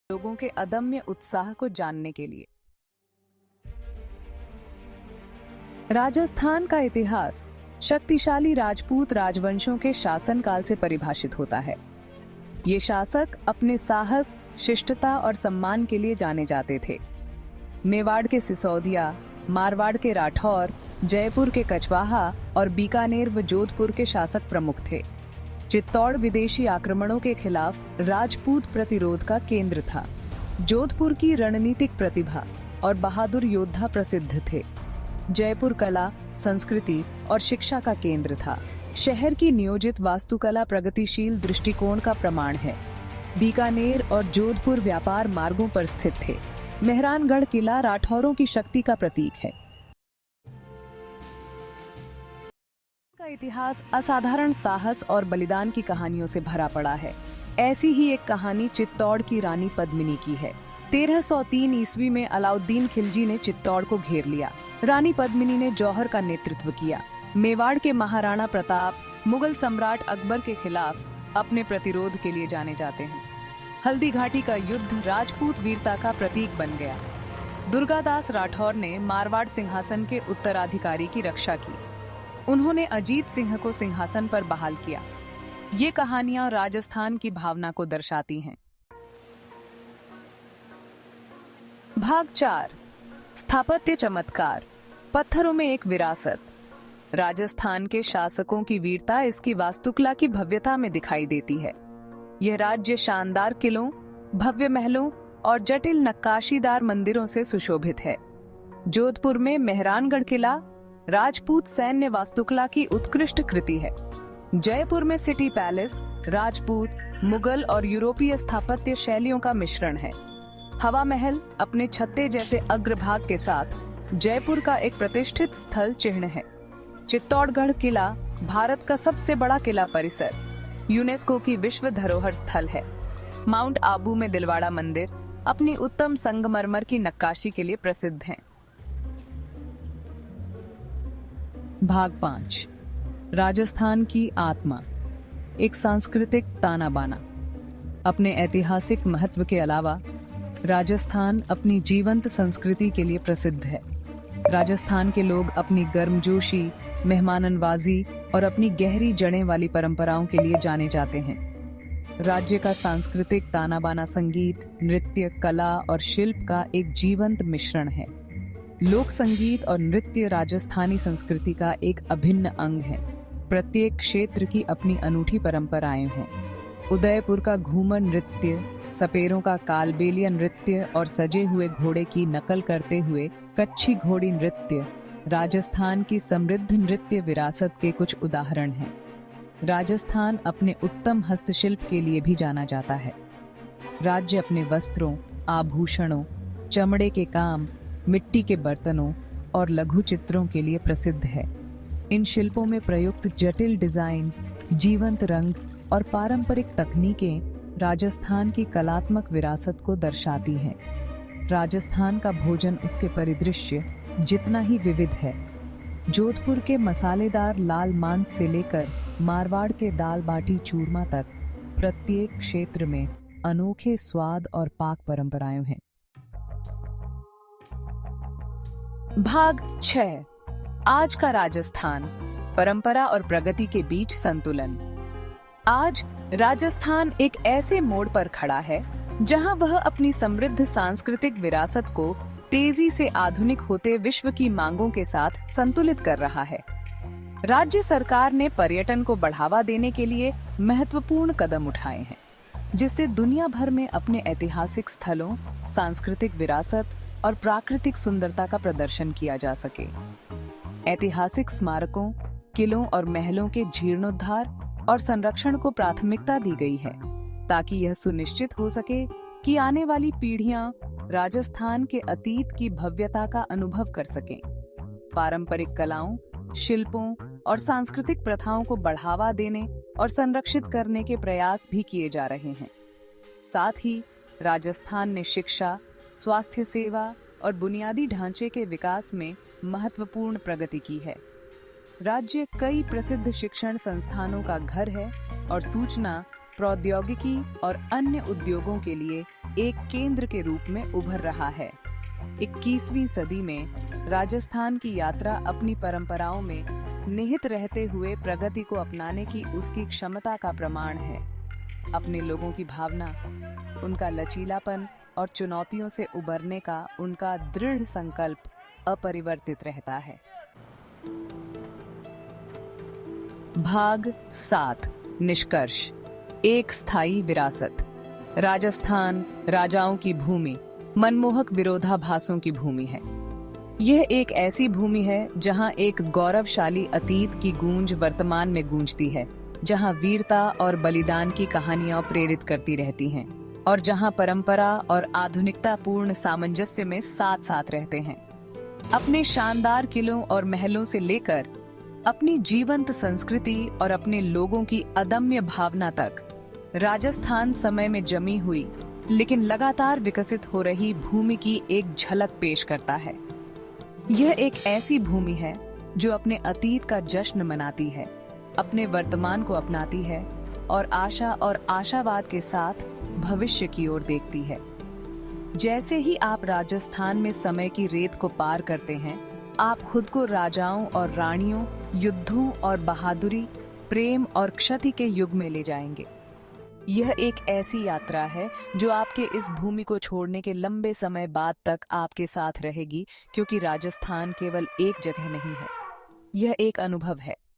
लोगों के अदम्य उत्साह को जानने के लिए। राजस्थान का इतिहास शक्तिशाली राजपूत राजवंशों के शासनकाल से परिभाषित होता है। ये शासक अपने साहस, शिष्टता और सम्मान के लिए जाने जाते थे। मेवाड़ के सिसोदिया, मारवाड़ के राठौर, जयपुर के कछवाहा और बीकानेर व जोधपुर के शासक प्रमुख थे। चित्तौड़ विदेशी आक्रमणों के खिलाफ राजपूत प्रतिरोध का केंद्र था। जोधपुर की रणनीतिक प्रतिभा और बहादुर योद्धा प्रसिद्ध थे। जयपुर कला, संस्कृति और शिक्षा का केंद्र था। शहर की नियोजित वास्तुकला प्रगतिशील दृष्टिकोण का प्रमाण है। बीकानेर और जोधपुर व्यापार मार्गों पर स्थित थे। मेहरानगढ़ किला राठौरों की शक्ति का प्रतीक है। का इतिहास असाधारण साहस और बलिदान की कहानियों से भरा पड़ा है। ऐसी ही एक कहानी चित्तौड़ की रानी पद्मिनी की है। 1303 ईस्वी में अलाउद्दीन खिलजी ने चित्तौड़ को घेर लिया। रानी पद्मिनी ने जौहर का नेतृत्व किया। मेवाड़ के महाराणा प्रताप मुगल सम्राट अकबर के खिलाफ अपने प्रतिरोध के लिए जाने जाते हैं। हल्दी घाटी का युद्ध राजपूत वीरता का प्रतीक बन गया। दुर्गादास राठौर ने मारवाड़ सिंहासन के उत्तराधिकारी की रक्षा की। उन्होंने अजीत सिंह को सिंहासन पर बहाल किया। ये कहानियां राजस्थान की भावना को दर्शाती हैं। भाग 4, स्थापत्य चमत्कार, पत्थरों में एक विरासत। राजस्थान के शासकों की वीरता इसकी वास्तुकला की भव्यता में दिखाई देती है। यह राज्य शानदार किलों, भव्य महलों और जटिल नक्काशीदार मंदिरों से सुशोभित है। जोधपुर में मेहरानगढ़ किला राजपूत सैन्य वास्तुकला की उत्कृष्ट कृति है। जयपुर में सिटी पैलेस राजपूत, मुगल और यूरोपीय स्थापत्य शैलियों का मिश्रण है। हवा महल अपने छत्ते जैसे अग्रभाग के साथ जयपुर का एक प्रतिष्ठित स्थल चिह्न है। चित्तौड़गढ़ किला भारत का सबसे बड़ा किला परिसर, यूनेस्को की विश्व धरोहर स्थल है। माउंट आबू में दिलवाड़ा मंदिर अपनी उत्तम संगमरमर की नक्काशी के लिए प्रसिद्ध है। भाग 5, राजस्थान की आत्मा, एक सांस्कृतिक ताना बाना। अपने ऐतिहासिक महत्व के अलावा राजस्थान अपनी जीवंत संस्कृति के लिए प्रसिद्ध है। राजस्थान के लोग अपनी गर्मजोशी, मेहमाननवाजी और अपनी गहरी जड़ें वाली परंपराओं के लिए जाने जाते हैं। राज्य का सांस्कृतिक ताना बाना संगीत, नृत्य, कला और शिल्प का एक जीवंत मिश्रण है। लोक संगीत और नृत्य राजस्थानी संस्कृति का एक अभिन्न अंग है। प्रत्येक क्षेत्र की अपनी अनूठी परंपराएं हैं। उदयपुर का घूमर नृत्य, सपेरों का कालबेलिया नृत्य और सजे हुए घोड़े की नकल करते हुए कच्छी घोड़ी नृत्य राजस्थान की समृद्ध नृत्य विरासत के कुछ उदाहरण हैं। राजस्थान अपने उत्तम हस्तशिल्प के लिए भी जाना जाता है। राज्य अपने वस्त्रों, आभूषणों, चमड़े के काम, मिट्टी के बर्तनों और लघु चित्रों के लिए प्रसिद्ध है। इन शिल्पों में प्रयुक्त जटिल डिजाइन, जीवंत रंग और पारंपरिक तकनीकें राजस्थान की कलात्मक विरासत को दर्शाती हैं। राजस्थान का भोजन उसके परिदृश्य जितना ही विविध है। जोधपुर के मसालेदार लाल मांस से लेकर मारवाड़ के दाल बाटी चूरमा तक प्रत्येक क्षेत्र में अनोखे स्वाद और पाक परंपराएं हैं। भाग 6, आज का राजस्थान, परंपरा और प्रगति के बीच संतुलन। आज राजस्थान एक ऐसे मोड़ पर खड़ा है जहां वह अपनी समृद्ध सांस्कृतिक विरासत को तेजी से आधुनिक होते विश्व की मांगों के साथ संतुलित कर रहा है। राज्य सरकार ने पर्यटन को बढ़ावा देने के लिए महत्वपूर्ण कदम उठाए हैं, जिससे दुनिया भर में अपने ऐतिहासिक स्थलों, सांस्कृतिक विरासत और प्राकृतिक सुंदरता का प्रदर्शन किया जा सके। ऐतिहासिक स्मारकों, किलों और महलों के जीर्णोद्धार और संरक्षण को प्राथमिकता दी गई है, ताकि यह सुनिश्चित हो सके कि आने वाली पीढ़ियां राजस्थान के अतीत की भव्यता का अनुभव कर सकें। पारंपरिक कलाओं, शिल्पों और सांस्कृतिक प्रथाओं को बढ़ावा देने और संरक्षित करने के प्रयास भी किए जा रहे हैं। साथ ही राजस्थान ने शिक्षा, स्वास्थ्य सेवा और बुनियादी ढांचे के विकास में महत्वपूर्ण प्रगति की है। राज्य कई प्रसिद्ध शिक्षण संस्थानों का घर है और सूचना, प्रौद्योगिकी और अन्य उद्योगों के लिए एक केंद्र के रूप में उभर रहा है। 21वीं सदी में राजस्थान की यात्रा अपनी परंपराओं में निहित रहते हुए प्रगति को अपनाने की उसकी क्षमता का प्रमाण है। अपने लोगों की भावना, उनका लचीलापन और चुनौतियों से उबरने का उनका दृढ़ संकल्प अपरिवर्तित रहता है। भाग 7 निष्कर्ष। एक स्थायी विरासत। राजस्थान राजाओं की भूमि, मनमोहक विरोधाभासों की भूमि है। यह एक ऐसी भूमि है जहां एक गौरवशाली अतीत की गूंज वर्तमान में गूंजती है, जहां वीरता और बलिदान की कहानियां प्रेरित करती रहती हैं और जहां परंपरा और आधुनिकता पूर्ण सामंजस्य में साथ साथ रहते हैं। अपने शानदार किलों और महलों से लेकर अपनी जीवंत संस्कृति और अपने लोगों की अदम्य भावना तक, राजस्थान समय में जमी हुई लेकिन लगातार विकसित हो रही भूमि की एक झलक पेश करता है। यह एक ऐसी भूमि है जो अपने अतीत का जश्न मनाती है, अपने वर्तमान को अपनाती है और आशा और आशावाद के साथ भविष्य की ओर देखती है। जैसे ही आप राजस्थान में समय की रेत को पार करते हैं, आप खुद को राजाओं और रानियों, युद्धों और बहादुरी, प्रेम और क्षति के युग में ले जाएंगे। यह एक ऐसी यात्रा है जो आपके इस भूमि को छोड़ने के लंबे समय बाद तक आपके साथ रहेगी, क्योंकि राजस्थान केवल एक जगह नहीं है, यह एक अनुभव है।